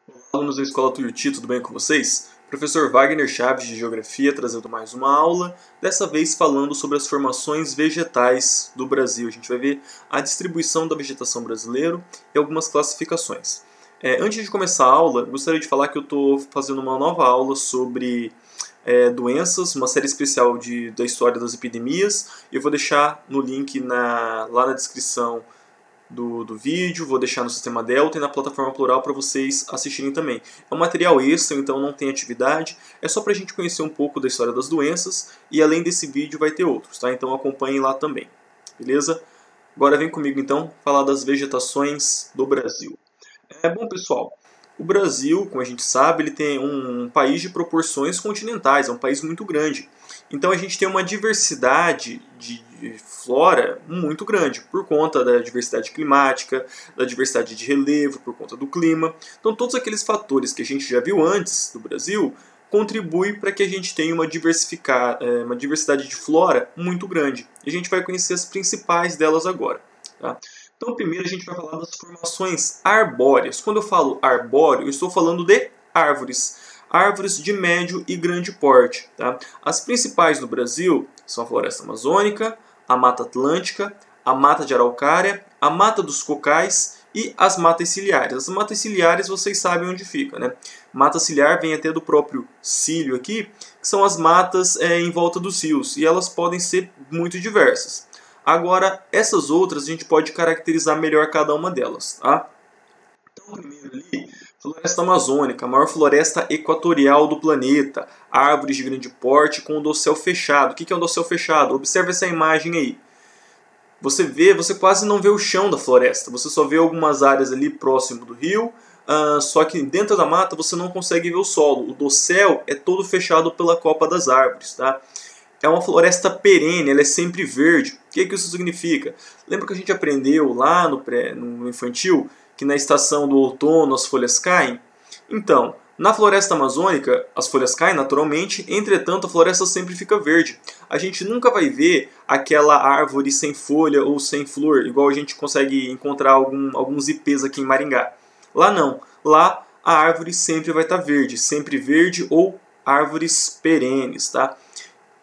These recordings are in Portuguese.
Olá, alunos da Escola Tuiuti, tudo bem com vocês? Professor Wagner Chaves de Geografia trazendo mais uma aula, dessa vez falando sobre as formações vegetais do Brasil. A gente vai ver a distribuição da vegetação brasileira e algumas classificações. Antes de começar a aula, gostaria de falar que eu estou fazendo uma nova aula sobre doenças, uma série especial da história das epidemias. Eu vou deixar no link lá na descrição do vídeo, vou deixar no Sistema Delta e na plataforma Plural para vocês assistirem também. É um material extra, então não tem atividade, é só para a gente conhecer um pouco da história das doenças e além desse vídeo vai ter outros, tá? Então acompanhem lá também, beleza? Agora vem comigo então falar das vegetações do Brasil. Bom pessoal, o Brasil, como a gente sabe, ele tem um país de proporções continentais, é um país muito grande. Então a gente tem uma diversidade de flora muito grande, por conta da diversidade climática, da diversidade de relevo, por conta do clima. Então todos aqueles fatores que a gente já viu antes do Brasil contribuem para que a gente tenha uma diversidade de flora muito grande. E a gente vai conhecer as principais delas agora. Tá? Então primeiro a gente vai falar das formações arbóreas. Quando eu falo arbóreo, eu estou falando de árvores. Árvores de médio e grande porte. Tá? As principais do Brasil são a floresta amazônica, a mata atlântica, a mata de araucária, a mata dos cocais e as matas ciliares. As matas ciliares vocês sabem onde fica, né? Mata ciliar vem até do próprio cílio aqui, que são as matas em volta dos rios, e elas podem ser muito diversas. Agora, essas outras a gente pode caracterizar melhor cada uma delas. Tá? Então, primeiro ali, floresta amazônica, a maior floresta equatorial do planeta. Árvores de grande porte com o dossel fechado. O que é um dossel fechado? Observe essa imagem aí. Você quase não vê o chão da floresta. Você só vê algumas áreas ali próximo do rio. Só que dentro da mata você não consegue ver o solo. O dossel é todo fechado pela copa das árvores. Tá? É uma floresta perene, ela é sempre verde. O que isso significa? Lembra que a gente aprendeu lá no infantil que na estação do outono as folhas caem? Então, na floresta amazônica as folhas caem naturalmente, entretanto a floresta sempre fica verde. A gente nunca vai ver aquela árvore sem folha ou sem flor, igual a gente consegue encontrar alguns ipês aqui em Maringá. Lá não, lá a árvore sempre vai estar sempre verde ou árvores perenes, tá?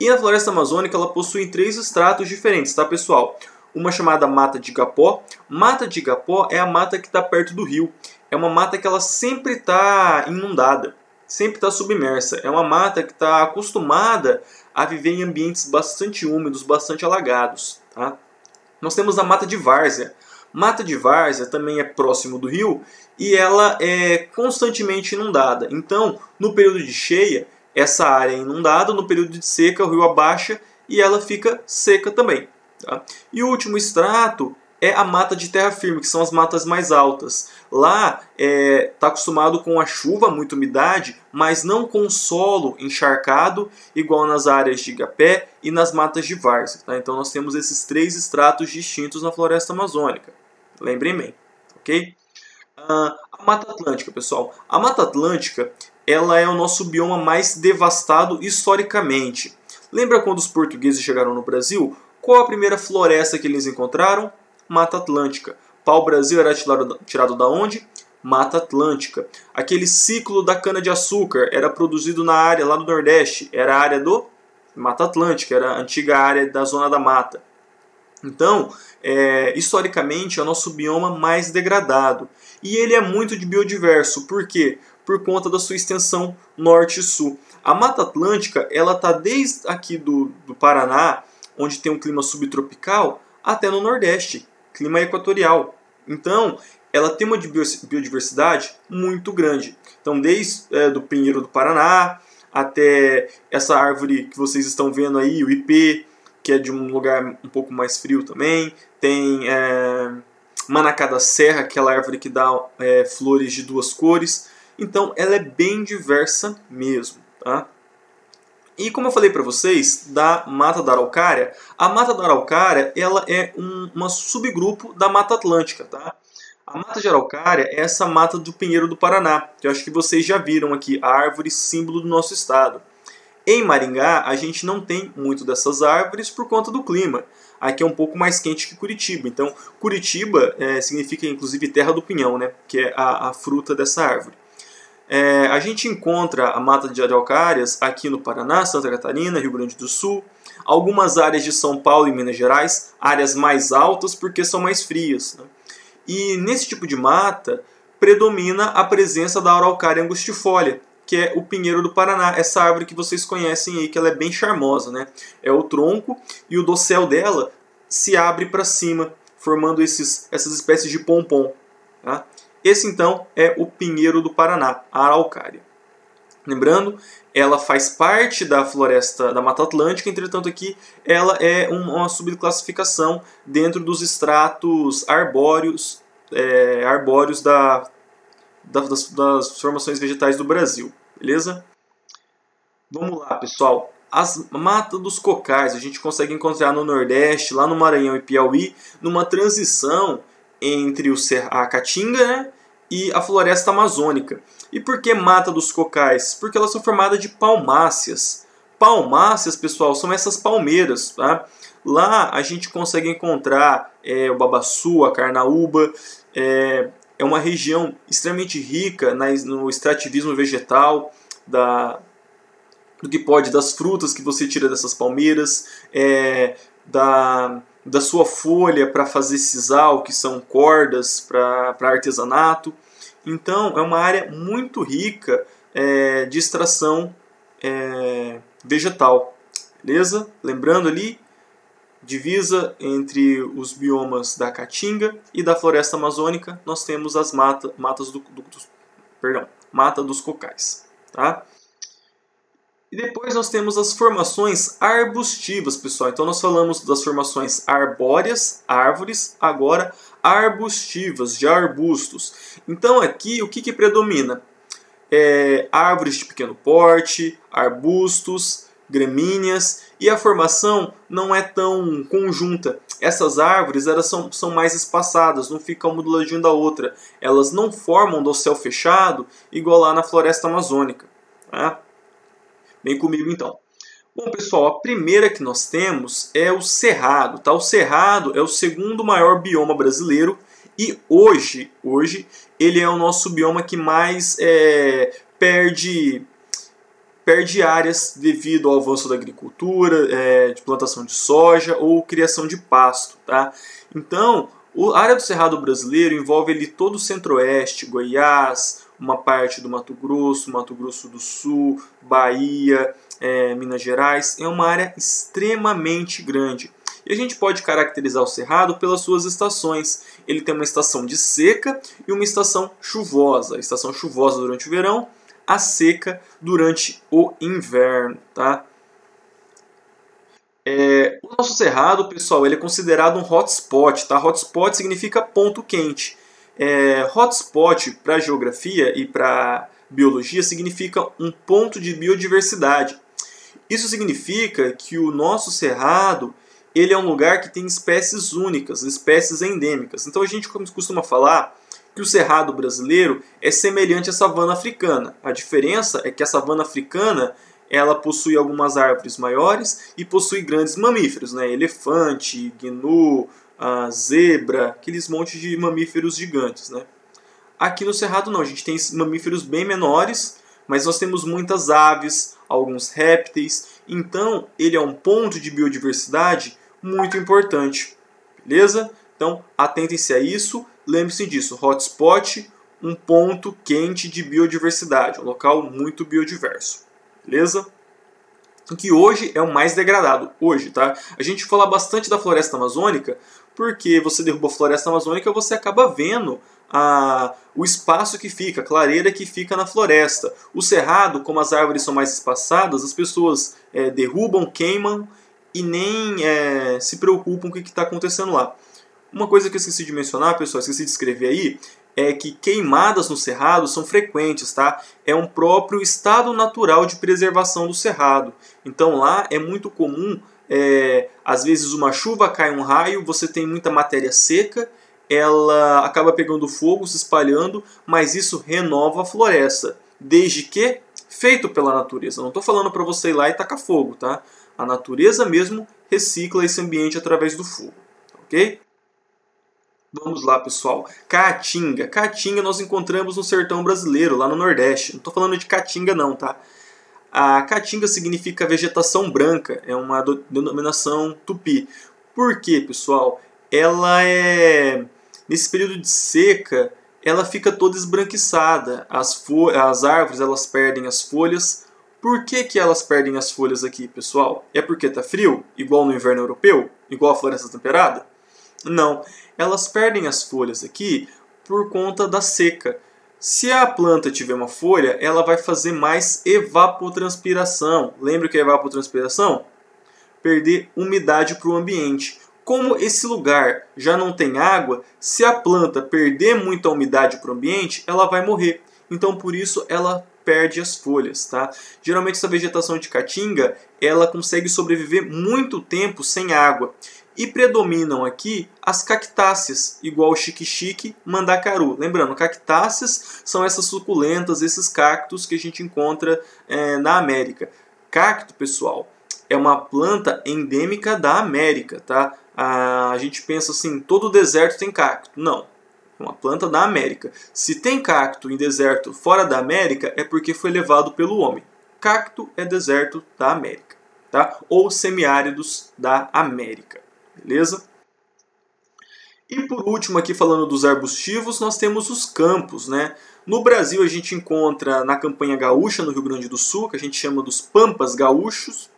E a floresta amazônica ela possui 3 estratos diferentes, tá pessoal? Uma chamada mata de igapó. Mata de igapó é a mata que está perto do rio. É uma mata que ela sempre está inundada, sempre está submersa. É uma mata que está acostumada a viver em ambientes bastante úmidos, bastante alagados. Tá? Nós temos a mata de várzea. Mata de várzea também é próximo do rio e ela é constantemente inundada. Então, no período de cheia, essa área é inundada, no período de seca o rio abaixa e ela fica seca também. Tá? E o último estrato é a mata de terra firme, que são as matas mais altas. Lá está acostumado com a chuva, muita umidade, mas não com o solo encharcado, igual nas áreas de igapé e nas matas de várzea. Tá? Então nós temos esses 3 estratos distintos na floresta amazônica. Lembrem bem, ok? A Mata Atlântica, pessoal. A Mata Atlântica ela é o nosso bioma mais devastado historicamente. Lembra quando os portugueses chegaram no Brasil? Qual a primeira floresta que eles encontraram? Mata Atlântica. Pau-brasil era tirado da onde? Mata Atlântica. Aquele ciclo da cana-de-açúcar era produzido na área lá do Nordeste. Era a área do Mata Atlântica, era a antiga área da Zona da Mata. Então, historicamente, é o nosso bioma mais degradado. E ele é muito biodiverso. Por quê? Por conta da sua extensão norte e sul. A Mata Atlântica ela está desde aqui do Paraná, onde tem um clima subtropical, até no Nordeste, clima equatorial. Então, ela tem uma biodiversidade muito grande. Então, desde do pinheiro do Paraná até essa árvore que vocês estão vendo aí, o ipê, que é de um lugar um pouco mais frio também. Tem manacá da serra, aquela árvore que dá flores de 2 cores. Então ela é bem diversa mesmo. Tá? E como eu falei para vocês, da Mata da Araucária, a Mata da Araucária ela é um subgrupo da Mata Atlântica. Tá? A Mata de Araucária é essa mata do Pinheiro do Paraná, que eu acho que vocês já viram aqui, a árvore símbolo do nosso estado. Em Maringá, a gente não tem muito dessas árvores por conta do clima. Aqui é um pouco mais quente que Curitiba. Então, Curitiba significa inclusive terra do pinhão, né? Que é a fruta dessa árvore. A gente encontra a mata de araucárias aqui no Paraná, Santa Catarina, Rio Grande do Sul, algumas áreas de São Paulo e Minas Gerais, áreas mais altas porque são mais frias, né? E nesse tipo de mata predomina a presença da araucária angustifolia, que é o pinheiro do Paraná, essa árvore que vocês conhecem aí, que ela é bem charmosa, né? É o tronco e o dossel dela se abre para cima, formando essas espécies de pompom, tá? Esse então é o pinheiro do Paraná, a araucária. Lembrando, ela faz parte da floresta da Mata Atlântica, entretanto aqui ela é uma subclassificação dentro dos estratos arbóreos, das formações vegetais do Brasil, beleza? Vamos lá, pessoal. As matas dos cocais a gente consegue encontrar no Nordeste, lá no Maranhão e Piauí, numa transição entre a Caatinga, né, e a floresta amazônica. E por que mata dos cocais? Porque elas são formadas de palmáceas. Palmáceas, pessoal, são essas palmeiras, tá? Lá a gente consegue encontrar o babaçu, a carnaúba. É uma região extremamente rica no extrativismo vegetal, do que pode, das frutas que você tira dessas palmeiras, da sua folha para fazer sisal, que são cordas para artesanato. Então é uma área muito rica de extração vegetal, beleza? Lembrando ali, divisa entre os biomas da Caatinga e da floresta amazônica, nós temos as mata dos cocais, tá? E depois nós temos as formações arbustivas, pessoal. Então nós falamos das formações arbóreas, árvores, agora arbustivas, de arbustos. Então aqui o que predomina? Árvores de pequeno porte, arbustos, gramíneas, e a formação não é tão conjunta. Essas árvores são mais espaçadas, não ficam uma do ladinho da outra. Elas não formam dossel fechado igual lá na floresta amazônica, tá? Vem comigo então. Bom, pessoal, a primeira que nós temos é o cerrado, tá? O cerrado é o segundo maior bioma brasileiro e hoje ele é o nosso bioma que mais perde áreas devido ao avanço da agricultura, de plantação de soja ou criação de pasto, tá? Então, a área do cerrado brasileiro envolve ali todo o centro-oeste, Goiás, uma parte do Mato Grosso do Sul, Bahia, Minas Gerais. É uma área extremamente grande. E a gente pode caracterizar o cerrado pelas suas estações. Ele tem uma estação de seca e uma estação chuvosa. A estação chuvosa durante o verão, a seca durante o inverno, tá? O nosso cerrado, pessoal, ele é considerado um hotspot, tá? Hotspot significa ponto quente. Hotspot para geografia e para biologia significa um ponto de biodiversidade. Isso significa que o nosso cerrado ele é um lugar que tem espécies únicas, espécies endêmicas. Então a gente costuma falar que o cerrado brasileiro é semelhante à savana africana. A diferença é que a savana africana ela possui algumas árvores maiores e possui grandes mamíferos, né? Elefante, gnu, zebra, aqueles montes de mamíferos gigantes, né? Aqui no cerrado não, a gente tem mamíferos bem menores, mas nós temos muitas aves, alguns répteis, então ele é um ponto de biodiversidade muito importante, beleza? Então atentem-se a isso, lembre-se disso, hotspot, um ponto quente de biodiversidade, um local muito biodiverso, beleza? Que hoje é o mais degradado, hoje, tá? A gente fala bastante da floresta amazônica, porque você derruba a floresta amazônica, você acaba vendo o espaço que fica, a clareira que fica na floresta. O cerrado, como as árvores são mais espaçadas, as pessoas derrubam, queimam e nem se preocupam com o que está acontecendo lá. Uma coisa que eu esqueci de mencionar, pessoal, esqueci de escrever aí, é que queimadas no cerrado são frequentes, tá? É um próprio estado natural de preservação do cerrado. Então lá é muito comum, às vezes uma chuva cai um raio, você tem muita matéria seca, ela acaba pegando fogo, se espalhando, mas isso renova a floresta, desde que feito pela natureza. Não estou falando para você ir lá e tacar fogo, tá? A natureza mesmo recicla esse ambiente através do fogo, ok? Vamos lá, pessoal. Caatinga. Caatinga nós encontramos no sertão brasileiro, lá no Nordeste. Não estou falando de caatinga não, tá? A caatinga significa vegetação branca, é uma denominação tupi. Por quê, pessoal? Ela é, nesse período de seca, ela fica toda esbranquiçada. As árvores elas perdem as folhas. Por que que elas perdem as folhas aqui, pessoal? É porque está frio, igual no inverno europeu, igual a floresta temperada? Não, elas perdem as folhas aqui por conta da seca. Se a planta tiver uma folha, ela vai fazer mais evapotranspiração. Lembra o que é evapotranspiração? Perder umidade para o ambiente. Como esse lugar já não tem água, se a planta perder muita umidade para o ambiente, ela vai morrer. Então, por isso, ela perde as folhas, tá? Geralmente, essa vegetação de caatinga, ela consegue sobreviver muito tempo sem água. E predominam aqui as cactáceas, igual o xique-xique, mandacaru. Lembrando, cactáceas são essas suculentas, esses cactos que a gente encontra na América. Cacto, pessoal, é uma planta endêmica da América, tá? A gente pensa assim, todo deserto tem cacto. Não, é uma planta da América. Se tem cacto em deserto fora da América, é porque foi levado pelo homem. Cacto é deserto da América, tá? Ou semiáridos da América. Beleza? E por último, aqui falando dos arbustivos, nós temos os campos, né? No Brasil a gente encontra na campanha gaúcha, no Rio Grande do Sul, que a gente chama dos pampas gaúchos.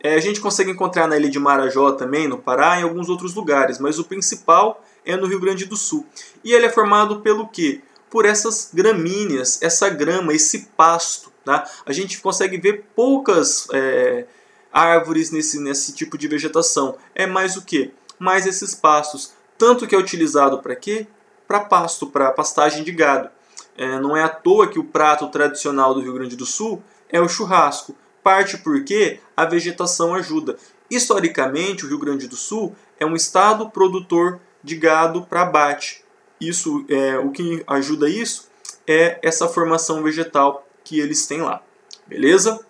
A gente consegue encontrar na ilha de Marajó também, no Pará, em alguns outros lugares, mas o principal é no Rio Grande do Sul. E ele é formado pelo quê? Por essas gramíneas, essa grama, esse pasto, tá? A gente consegue ver poucas árvores nesse tipo de vegetação. É mais o quê? Mais esses pastos. Tanto que é utilizado para quê? Para pasto, para pastagem de gado. Não é à toa que o prato tradicional do Rio Grande do Sul é o churrasco. Parte porque a vegetação ajuda. Historicamente, o Rio Grande do Sul é um estado produtor de gado para abate. O que ajuda isso é essa formação vegetal que eles têm lá. Beleza?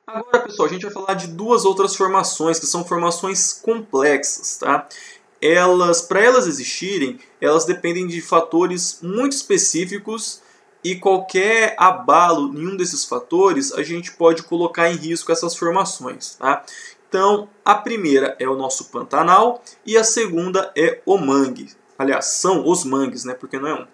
Agora, pessoal, a gente vai falar de duas outras formações, que são formações complexas, tá? Para elas existirem, elas dependem de fatores muito específicos e qualquer abalo em um desses fatores, a gente pode colocar em risco essas formações, tá? Então, a primeira é o nosso Pantanal e a segunda é o mangue. Aliás, são os mangues, né? Porque não é um.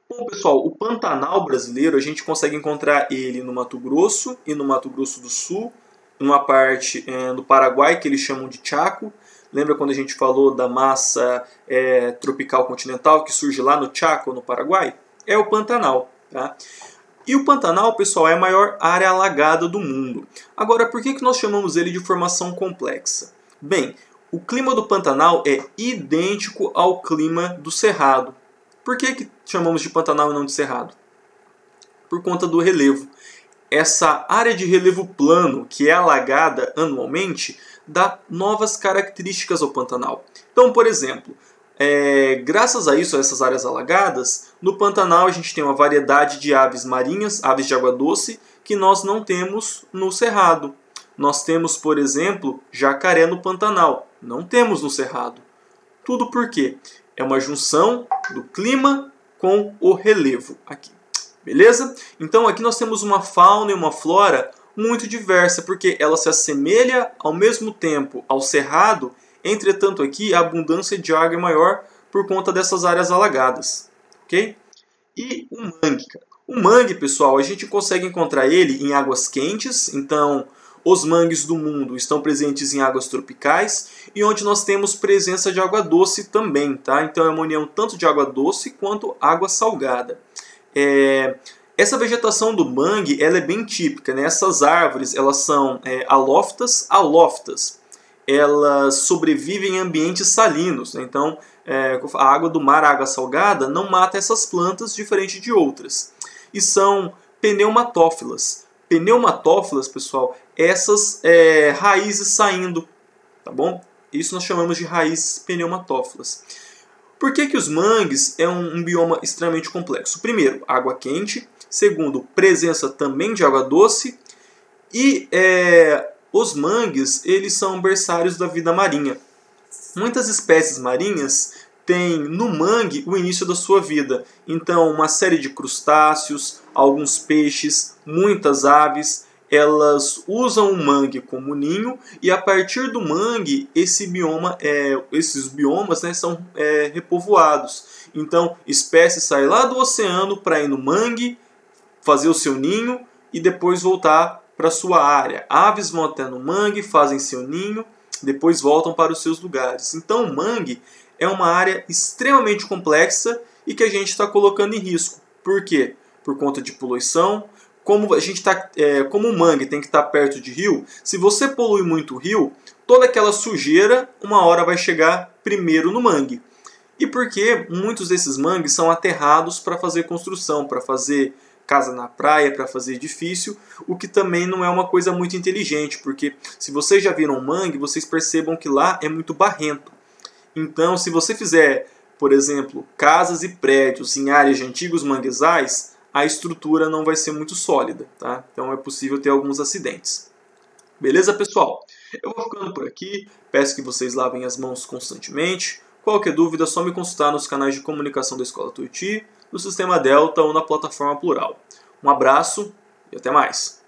Bom, pessoal, o Pantanal brasileiro a gente consegue encontrar ele no Mato Grosso e no Mato Grosso do Sul, numa parte do Paraguai que eles chamam de Chaco. Lembra quando a gente falou da massa tropical continental que surge lá no Chaco, no Paraguai? É o Pantanal, tá? E o Pantanal, pessoal, é a maior área alagada do mundo. Agora, por que nós chamamos ele de formação complexa? Bem, o clima do Pantanal é idêntico ao clima do Cerrado. Por que chamamos de Pantanal e não de Cerrado? Por conta do relevo. Essa área de relevo plano, que é alagada anualmente, dá novas características ao Pantanal. Então, por exemplo, graças a isso, a essas áreas alagadas, no Pantanal a gente tem uma variedade de aves marinhas, aves de água doce, que nós não temos no Cerrado. Nós temos, por exemplo, jacaré no Pantanal. Não temos no Cerrado. Tudo por quê? É uma junção do clima com o relevo aqui. Beleza? Então aqui nós temos uma fauna e uma flora muito diversa, porque ela se assemelha ao mesmo tempo ao cerrado, entretanto aqui a abundância de água é maior por conta dessas áreas alagadas. Ok? E o mangue, cara. O mangue, pessoal, a gente consegue encontrar ele em águas quentes, então os mangues do mundo estão presentes em águas tropicais e onde nós temos presença de água doce também, tá? Então é uma união tanto de água doce quanto água salgada. Essa vegetação do mangue ela é bem típica, né? Essas árvores elas são alófitas. Elas sobrevivem em ambientes salinos, né? Então a água do mar, a água salgada, não mata essas plantas diferente de outras. E são pneumatófilas. Pneumatófilas, pessoal, essas raízes saindo, tá bom? Isso nós chamamos de raízes pneumatófilas. Por que os mangues é um bioma extremamente complexo? Primeiro, água quente. Segundo, presença também de água doce. E os mangues, eles são berçários da vida marinha. Muitas espécies marinhas tem no mangue o início da sua vida. Então, uma série de crustáceos, alguns peixes, muitas aves, elas usam o mangue como ninho, e a partir do mangue esses biomas, né, são repovoados. Então, espécies saem lá do oceano para ir no mangue, fazer o seu ninho e depois voltar para sua área. Aves vão até no mangue, fazem seu ninho, depois voltam para os seus lugares. Então, o mangue é uma área extremamente complexa e que a gente está colocando em risco. Por quê? Por conta de poluição. Como o mangue tem que estar perto de rio, se você polui muito o rio, toda aquela sujeira uma hora vai chegar primeiro no mangue. E porque muitos desses mangues são aterrados para fazer construção, para fazer casa na praia, para fazer edifício, o que também não é uma coisa muito inteligente, porque se vocês já viram um mangue, vocês percebam que lá é muito barrento. Então, se você fizer, por exemplo, casas e prédios em áreas de antigos manguezais, a estrutura não vai ser muito sólida, tá? Então é possível ter alguns acidentes. Beleza, pessoal? Eu vou ficando por aqui, peço que vocês lavem as mãos constantemente. Qualquer dúvida é só me consultar nos canais de comunicação da Escola Tuiuti, no Sistema Delta ou na plataforma Plural. Um abraço e até mais!